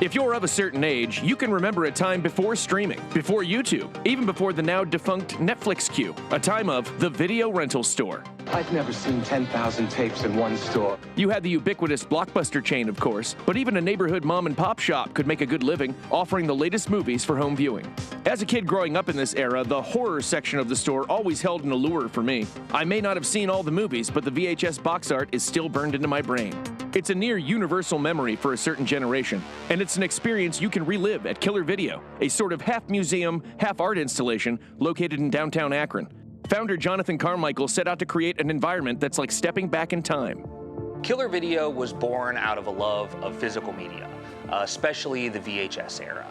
If you're of a certain age, you can remember a time before streaming, before YouTube, even before the now-defunct Netflix queue, a time of the video rental store. I've never seen 10,000 tapes in one store. You had the ubiquitous Blockbuster chain, of course, but even a neighborhood mom-and-pop shop could make a good living, offering the latest movies for home viewing. As a kid growing up in this era, the horror section of the store always held an allure for me. I may not have seen all the movies, but the VHS box art is still burned into my brain. It's a near universal memory for a certain generation, and it's an experience you can relive at Killer Video, a sort of half-museum, half-art installation located in downtown Akron. Founder Jonathan Carmichael set out to create an environment that's like stepping back in time. Killer Video was born out of a love of physical media, especially the VHS era.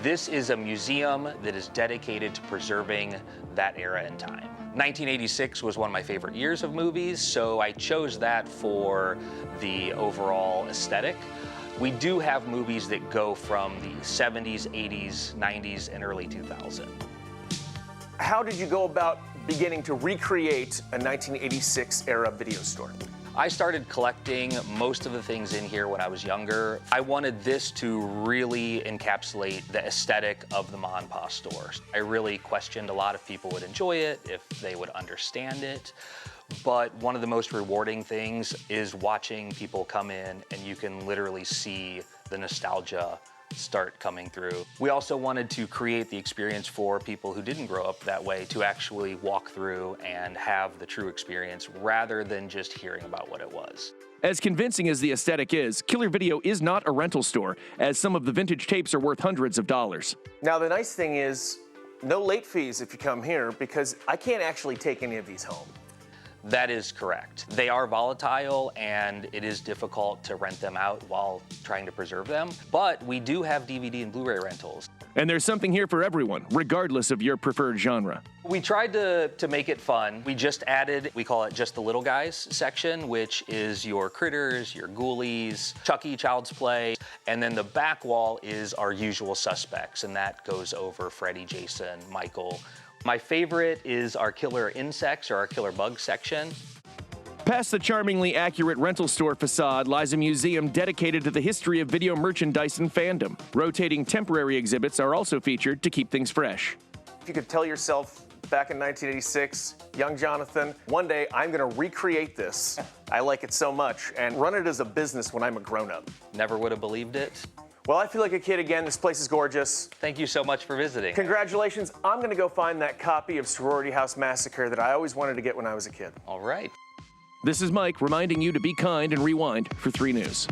This is a museum that is dedicated to preserving that era in time. 1986 was one of my favorite years of movies, so I chose that for the overall aesthetic. We do have movies that go from the 70s, 80s, 90s, and early 2000s. How did you go about beginning to recreate a 1986 era video store? I started collecting most of the things in here when I was younger. I wanted this to really encapsulate the aesthetic of the ma and pa stores. I really questioned a lot if people would enjoy it, if they would understand it. But one of the most rewarding things is watching people come in and you can literally see the nostalgia start coming through. We also wanted to create the experience for people who didn't grow up that way to actually walk through and have the true experience rather than just hearing about what it was. As convincing as the aesthetic is, Killer Video is not a rental store, as some of the vintage tapes are worth hundreds of dollars. Now the nice thing is, no late fees if you come here, because I can't actually take any of these home. That is correct. They are volatile and it is difficult to rent them out while trying to preserve them, but we do have DVD and Blu-ray rentals. And there's something here for everyone, regardless of your preferred genre. We tried to make it fun. We just added, we call it just the little guys section, which is your Critters, your Ghoulies, Chucky, Child's Play, and then the back wall is our usual suspects, and that goes over Freddy, Jason, Michael. My favorite is our killer insects or our killer bugs section. Past the charmingly accurate rental store facade lies a museum dedicated to the history of video merchandise and fandom. Rotating temporary exhibits are also featured to keep things fresh. If you could tell yourself back in 1986, young Jonathan, one day I'm gonna recreate this. I like it so much, and run it as a business when I'm a grown-up. Never would have believed it. Well, I feel like a kid again. This place is gorgeous. Thank you so much for visiting. Congratulations. I'm gonna go find that copy of Sorority House Massacre that I always wanted to get when I was a kid. All right. This is Mike reminding you to be kind and rewind for 3 News.